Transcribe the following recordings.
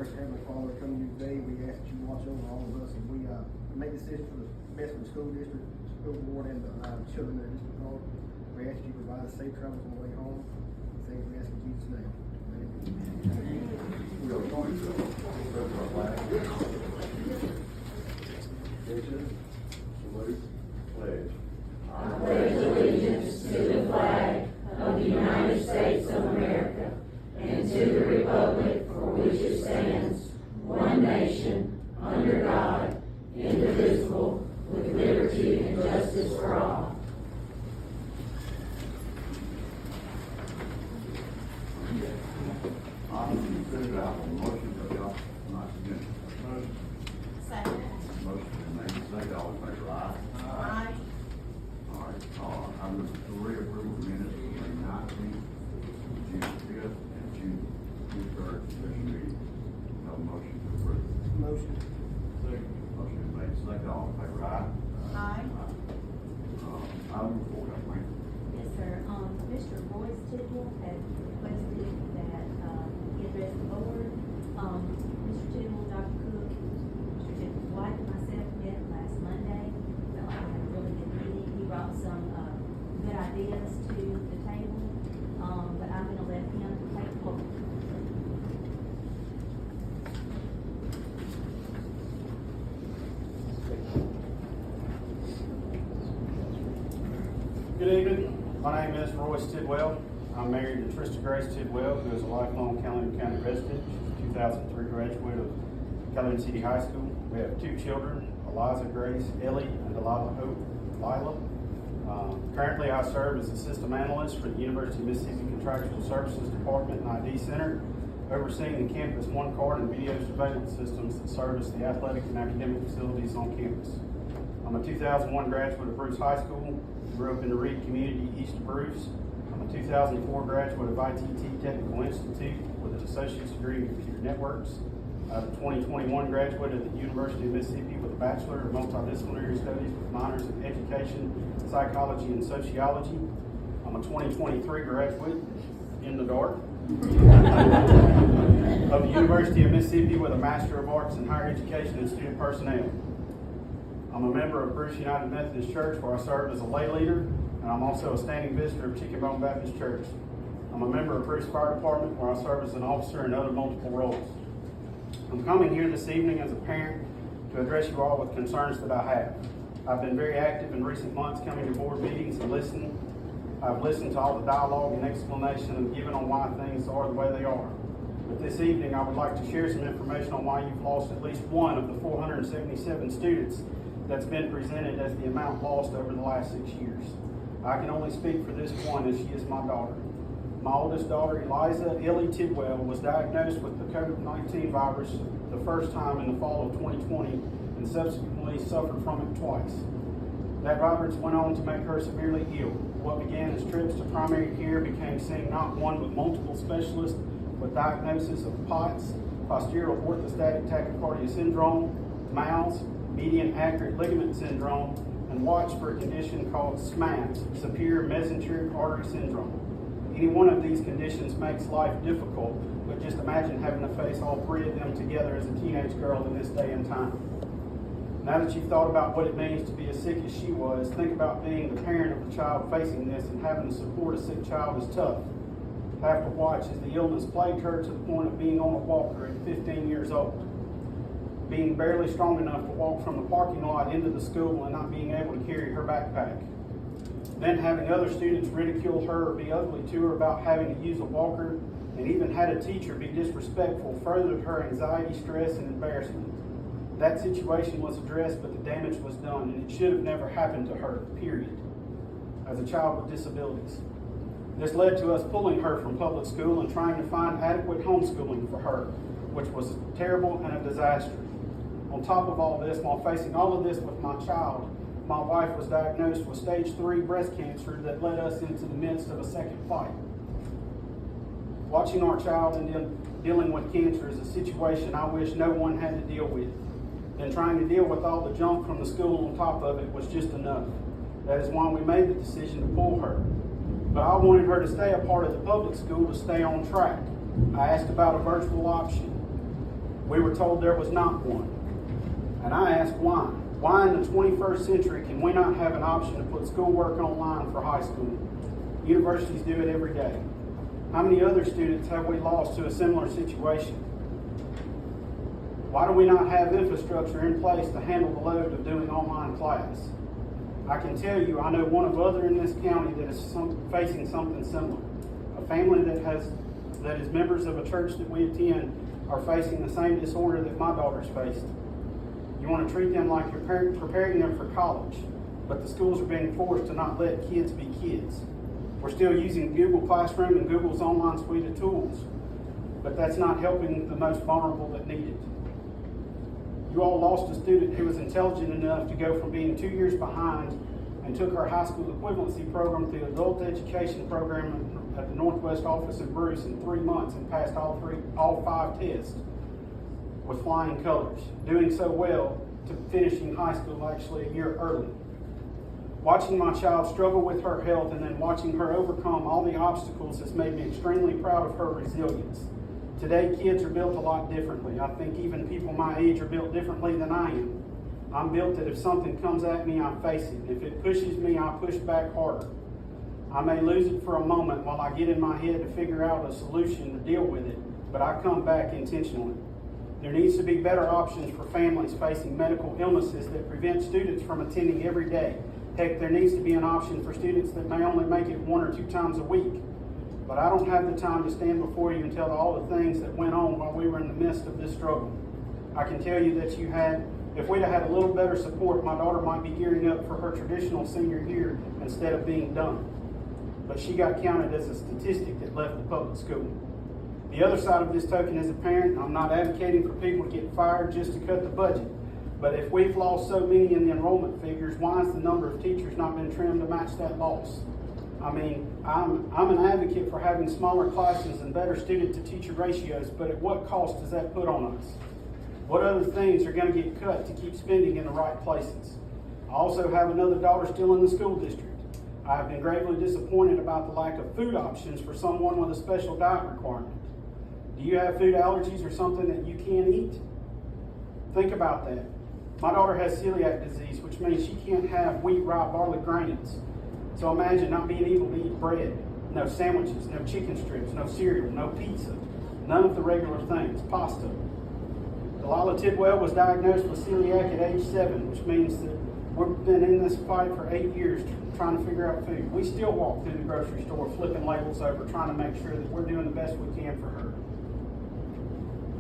gracious Heavenly Father, come to you today. We ask that you watch over all of us, and we make decisions for the best for the school district, school board, and the children in the district. Lord, we ask you to provide us safe travels on the way home. Things we ask in Jesus' name. We are going to observe our flag. Attention, salute, pledge. I pledge allegiance to the flag of the United States of America and to the republic for which it stands, one nation, under God, indivisible, with liberty and justice for all. Consider out a motion to adopt tonight's agenda. Motion. Second. Motion been made and seconded. All in favor, aye. Aye. All right, item number 3, approval of minutes for May 19th, June 5th, and June 3rd, special meeting. No motion to approve. Motion. Second. Motion been made and seconded. All in favor, aye. Aye. Item number 4, Kathleen. Yes, sir. Mr. Royce Tidwell had requested that he address the board. Mr. Tidwell, Dr. Cook, Mr. Tidwell's wife, and myself met last Monday. Felt like we had a really good meeting. He brought some good ideas to the table, but I'm going to let him take the floor. Good evening. My name is Royce Tidwell. I'm married to Trista Grace Tidwell, who is a lifelong Calhoun County resident. She's a 2003 graduate of Calhoun City High School. We have 2 children, Eliza Grace Ellie and Delilah Hope Lila. Currently, I serve as a system analyst for the University of Mississippi Contractual Services Department and ID Center, overseeing the campus one-card and video surveillance systems that service the athletic and academic facilities on campus. I'm a 2001 graduate of Bruce High School. Grew up in the Reed community east of Bruce. I'm a 2004 graduate of ITT Technical Institute with an associate's degree in computer networks. I'm a 2021 graduate of the University of Mississippi with a Bachelor of Multidisciplinary Studies with minors in Education, Psychology, and Sociology. I'm a 2023 graduate, in the dark, of the University of Mississippi with a Master of Arts in Higher Education and Student Personnel. I'm a member of Bruce United Methodist Church, where I serve as a lay leader, and I'm also a standing visitor of Chicken Bone Baptist Church. I'm a member of Bruce Fire Department, where I serve as an officer in other multiple roles. I'm coming here this evening as a parent to address you all with concerns that I have. I've been very active in recent months coming to board meetings and listening. I've listened to all the dialogue and explanation and given on why things are the way they are. But this evening, I would like to share some information on why you've lost at least one of the 477 students that's been presented as the amount lost over the last 6 years. I can only speak for this one, as she is my daughter. My oldest daughter, Eliza Ellie Tidwell, was diagnosed with the COVID-19 virus the first time in the fall of 2020 and subsequently suffered from it twice. That virus went on to make her severely ill. What began as trips to primary care became seeing not one but multiple specialists with diagnosis of POTS, postural orthostatic tachycardia syndrome, MALS, median accurate ligament syndrome, and watch for a condition called SMAPS, superior mesenteric artery syndrome. Any one of these conditions makes life difficult, but just imagine having to face all 3 of them together as a teenage girl in this day and time. Now that you've thought about what it means to be as sick as she was, think about being the parent of a child facing this and having to support a sick child is tough. Have to watch as the illness plagued her to the point of being on a walker at 15 years old. Being barely strong enough to walk from the parking lot into the school and not being able to carry her backpack. Then having other students ridicule her or be ugly to her about having to use a walker, and even had a teacher be disrespectful furthered her anxiety, stress, and embarrassment. That situation was addressed, but the damage was done, and it should have never happened to her, period, as a child with disabilities. This led to us pulling her from public school and trying to find adequate homeschooling for her, which was terrible and a disaster. On top of all this, while facing all of this with my child, my wife was diagnosed with stage 3 breast cancer that led us into the midst of a second fight. Watching our child and dealing with cancer is a situation I wish no one had to deal with. And trying to deal with all the junk from the school on top of it was just enough. That is why we made the decision to pull her. But I wanted her to stay a part of the public school to stay on track. I asked about a virtual option. We were told there was not one. And I ask why? Why in the 21st century can we not have an option to put schoolwork online for high school? Universities do it every day. How many other students have we lost to a similar situation? Why do we not have infrastructure in place to handle the load of doing online class? I can tell you, I know one of other in this county that is facing something similar. A family that is members of a church that we attend are facing the same disorder that my daughter's faced. You want to treat them like you're preparing them for college, but the schools are being forced to not let kids be kids. We're still using Google Classroom and Google's online suite of tools, but that's not helping the most vulnerable that need it. You all lost a student who was intelligent enough to go from being 2 years behind and took our high school equivalency program to the adult education program at the Northwest office in Bruce in 3 months and passed all 5 tests with flying colors, doing so well to finishing high school actually a year early. Watching my child struggle with her health and then watching her overcome all the obstacles has made me extremely proud of her resilience. Today, kids are built a lot differently. I think even people my age are built differently than I am. I'm built that if something comes at me, I face it. If it pushes me, I push back harder. I may lose it for a moment while I get in my head to figure out a solution to deal with it, but I come back intentionally. There needs to be better options for families facing medical illnesses that prevent students from attending every day. Heck, there needs to be an option for students that may only make it 1 or 2 times a week. But I don't have the time to stand before you and tell all the things that went on while we were in the midst of this struggle. I can tell you that if we'd have had a little better support, my daughter might be gearing up for her traditional senior year instead of being done. But she got counted as a statistic that left the public school. The other side of this token is a parent. I'm not advocating for people to get fired just to cut the budget. But if we've lost so many in the enrollment figures, why has the number of teachers not been trimmed to match that loss? I mean, I'm an advocate for having smaller classes and better student-to-teacher ratios, but at what cost does that put on us? What other things are going to get cut to keep spending in the right places? I also have another daughter still in the school district. I have been greatly disappointed about the lack of food options for someone with a special diet requirement. Do you have food allergies or something that you can't eat? Think about that. My daughter has celiac disease, which means she can't have wheat, rye, barley, grains. So imagine not being able to eat bread, no sandwiches, no chicken strips, no cereal, no pizza, none of the regular things, pasta. Delilah Tidwell was diagnosed with celiac at age 7, which means that we've been in this fight for 8 years trying to figure out food. We still walk through the grocery store flipping labels over, trying to make sure that we're doing the best we can for her.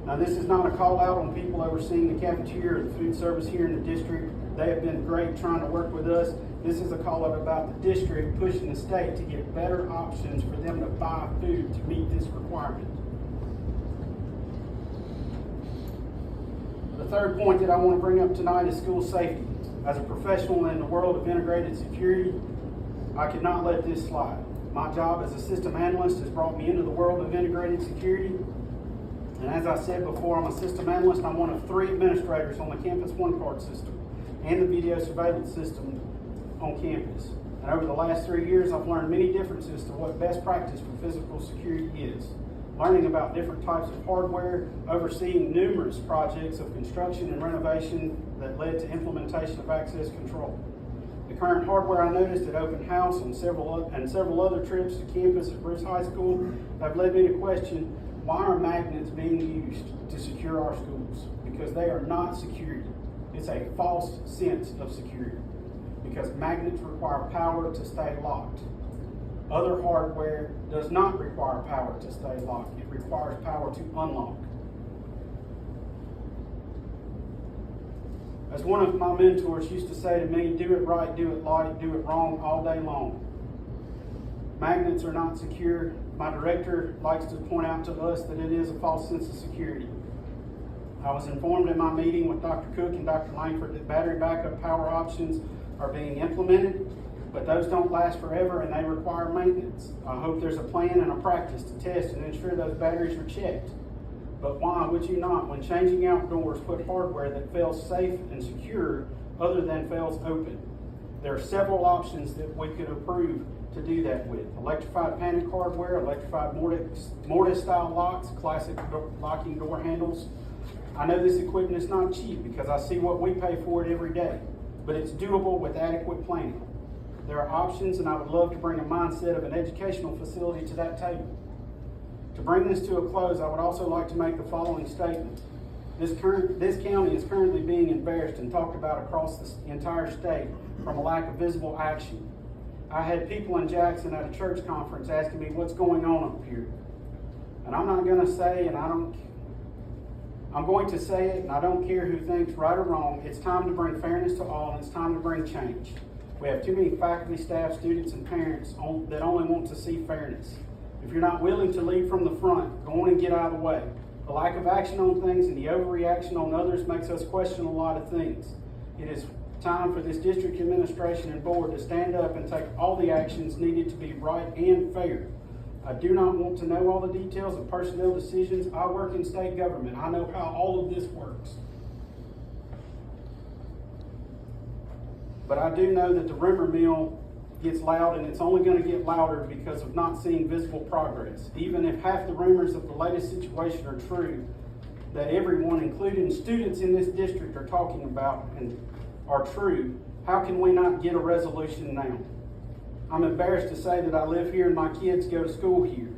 Now, this is not a call out on people overseeing the cafeteria or the food service here in the district. They have been great trying to work with us. This is a call out about the district pushing the state to get better options for them to buy food to meet this requirement. The third point that I want to bring up tonight is school safety. As a professional in the world of integrated security, I could not let this slide. My job as a system analyst has brought me into the world of integrated security. And as I said before, I'm a system analyst. I'm one of 3 administrators on the Campus One Card system and the video surveillance system on campus. And over the last 3 years, I've learned many differences to what best practice for physical security is. Learning about different types of hardware, overseeing numerous projects of construction and renovation that led to implementation of access control. The current hardware I noticed at open house and several other trips to campus at Bruce High School have led me to question, why are magnets being used to secure our schools? Because they are not security. It's a false sense of security. Because magnets require power to stay locked. Other hardware does not require power to stay locked. It requires power to unlock. As one of my mentors used to say to me, do it right, do it light, do it wrong all day long. Magnets are not secure. My director likes to point out to us that it is a false sense of security. I was informed in my meeting with Dr. Cook and Dr. Langford that battery backup power options are being implemented, but those don't last forever and they require maintenance. I hope there's a plan and a practice to test and ensure those batteries are checked. But why would you not, when changing out doors, put hardware that fails safe and secure other than fails open? There are several options that we could approve to do that with. Electrified panic hardware, electrified mortise style locks, classic locking door handles, I know this equipment is not cheap because I see what we pay for it every day, but it's doable with adequate planning. There are options, and I would love to bring a mindset of an educational facility to that table. To bring this to a close, I would also like to make the following statement. This county is currently being embarrassed and talked about across the entire state from a lack of visible action. I had people in Jackson at a church conference asking me what's going on up here. And I'm not going to say, I'm going to say it, and I don't care who thinks right or wrong. It's time to bring fairness to all, and it's time to bring change. We have too many faculty, staff, students, and parents that only want to see fairness. If you're not willing to lead from the front, go on and get out of the way. The lack of action on things and the overreaction on others makes us question a lot of things. It is time for this district administration and board to stand up and take all the actions needed to be right and fair. I do not want to know all the details of personnel decisions. I work in state government. I know how all of this works. But I do know that the rumor mill gets loud, and it's only going to get louder because of not seeing visible progress. Even if half the rumors of the latest situation are true, that everyone, including students in this district, are talking about and are true, how can we not get a resolution now? I'm embarrassed to say that I live here and my kids go to school here.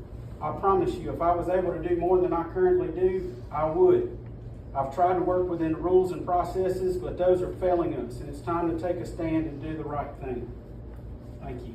I promise you, if I was able to do more than I currently do, I would. I've tried to work within the rules and processes, but those are failing us, and it's time to take a stand and do the right thing. Thank you.